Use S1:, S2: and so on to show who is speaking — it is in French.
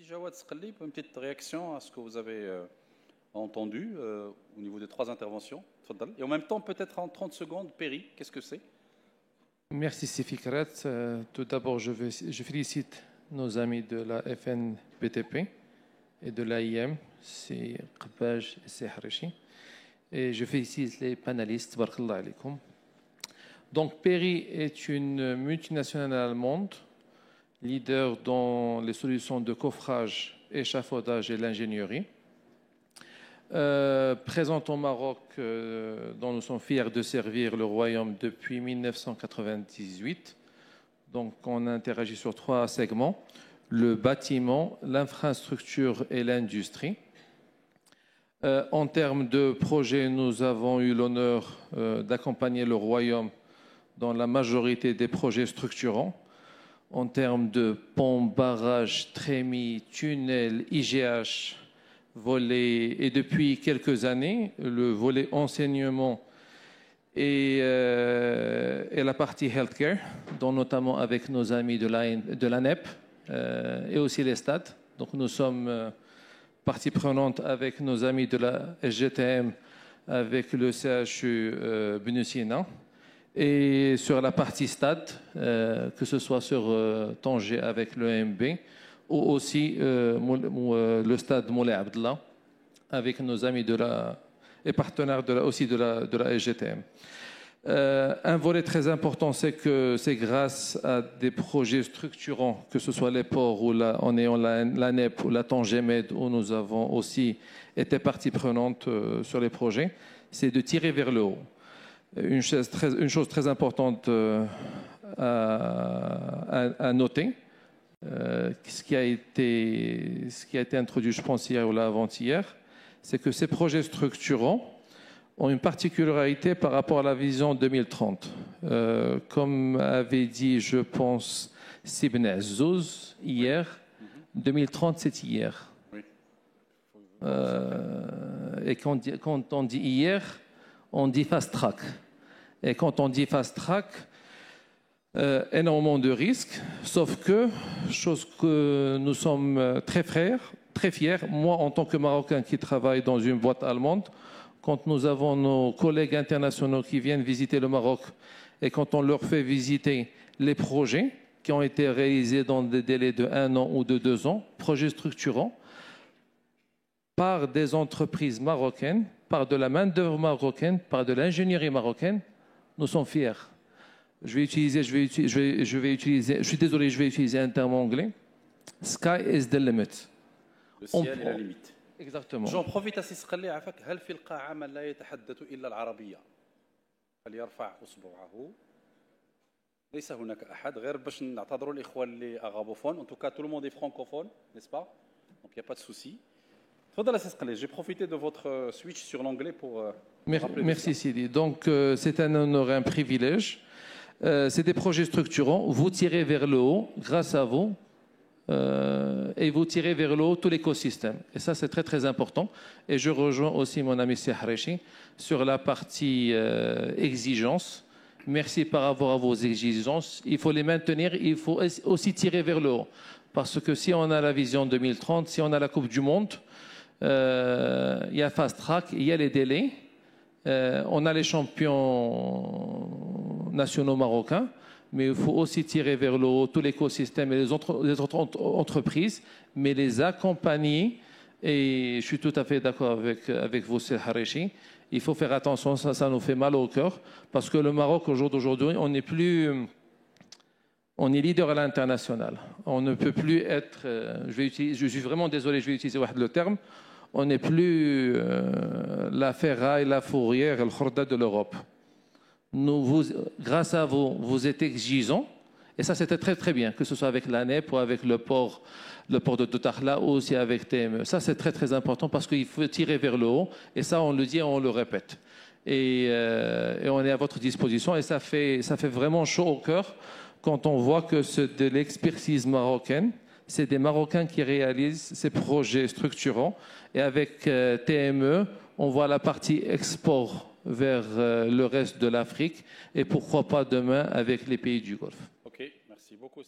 S1: Jawad Sqallib, une petite réaction à ce que vous avez entendu au niveau des trois interventions. Et en même temps, peut-être en 30 secondes, Perry, qu'est-ce que c'est?
S2: Merci Sifikret. Tout d'abord, je félicite nos amis de la FNBTP et de l'AIM, c'est Qbaj et c'est Harishi. Et je félicite les panélistes. Barakallah alaikum. Donc, Perry est une multinationale allemande, leader dans les solutions de coffrage, échafaudage et l'ingénierie. Présente au Maroc, dont nous sommes fiers de servir le royaume depuis 1998. Donc, on interagit sur trois segments, le bâtiment, l'infrastructure et l'industrie. En termes de projets, nous avons eu l'honneur d'accompagner le royaume dans la majorité des projets structurants. En termes de ponts, barrages, trémies, tunnels, IGH, volets, et depuis quelques années, le volet enseignement et la partie healthcare, dont notamment avec nos amis de l'ANEP et aussi les stades. Donc nous sommes partie prenante avec nos amis de la SGTM, avec le CHU Benusina. Et sur la partie stade, que ce soit sur Tanger avec l'EMB ou aussi le stade Moulay Abdallah avec nos amis et partenaires aussi de la SGTM. Un volet très important, c'est que c'est grâce à des projets structurants, que ce soit les ports ou en ayant l'ANEP ou la Tangemed, où nous avons aussi été partie prenante sur les projets, c'est de tirer vers le haut. Une chose très importante à noter, ce qui a été introduit, je pense, hier ou avant-hier, c'est que ces projets structurants ont une particularité par rapport à la vision 2030. Comme avait dit, je pense, Sibn Azzouz hier, 2030, c'est hier. Et quand on dit hier, on dit fast track. Et quand on dit fast track, énormément de risques, sauf que, chose que nous sommes très fiers, moi en tant que Marocain qui travaille dans une boîte allemande, quand nous avons nos collègues internationaux qui viennent visiter le Maroc et quand on leur fait visiter les projets qui ont été réalisés dans des délais de 1 an ou de 2 ans, projets structurants, par des entreprises marocaines, par de la main-d'œuvre marocaine, par de l'ingénierie marocaine, nous sommes fiers. Je suis désolé, je vais utiliser un terme anglais. Sky is the limit.
S1: Le ciel est la limite.
S2: Exactement.
S1: J'en profite à Sisqali عفاك هل في القاعة من لا يتحدث إلا العربية فليرفع أصبعه ليس هناك أحد غير باش نعتذروا الإخوة اللي أغابوفون en tout cas tout le monde est francophone n'est-ce pas donc il n'y a pas de souci. J'ai profité de votre switch sur l'anglais pour
S2: Merci Sidi. Donc c'est un honneur et un privilège. C'est des projets structurants. Vous tirez vers le haut grâce à vous et vous tirez vers le haut tout l'écosystème. Et ça, c'est très, très important. Et je rejoins aussi mon ami Harishi sur la partie exigence. Merci par rapport à vos exigences. Il faut les maintenir. Il faut aussi tirer vers le haut. Parce que si on a la vision 2030, si on a la Coupe du Monde, il y a fast track, il y a les délais. On a les champions nationaux marocains, mais il faut aussi tirer vers le haut tout l'écosystème et les autres entreprises, mais les accompagner. Et je suis tout à fait d'accord avec vous, Sir Harishi. Il faut faire attention, ça nous fait mal au cœur, parce que le Maroc, au jour d'aujourd'hui, on est leader à l'international. On ne peut plus être, je suis vraiment désolé, je vais utiliser le terme, on n'est plus la ferraille, la fourrière, le khorda de l'Europe. Grâce à vous, vous êtes exigeants, et ça c'était très très bien, que ce soit avec l'ANEP ou avec le port de Dakhla ou aussi avec TME. Ça c'est très très important parce qu'il faut tirer vers le haut, et ça on le dit et on le répète. Et on est à votre disposition, et ça fait vraiment chaud au cœur quand on voit que c'est de l'expertise marocaine, c'est des Marocains qui réalisent ces projets structurants. Et avec TME, on voit la partie export vers le reste de l'Afrique et pourquoi pas demain avec les pays du Golfe.
S1: Ok, merci beaucoup.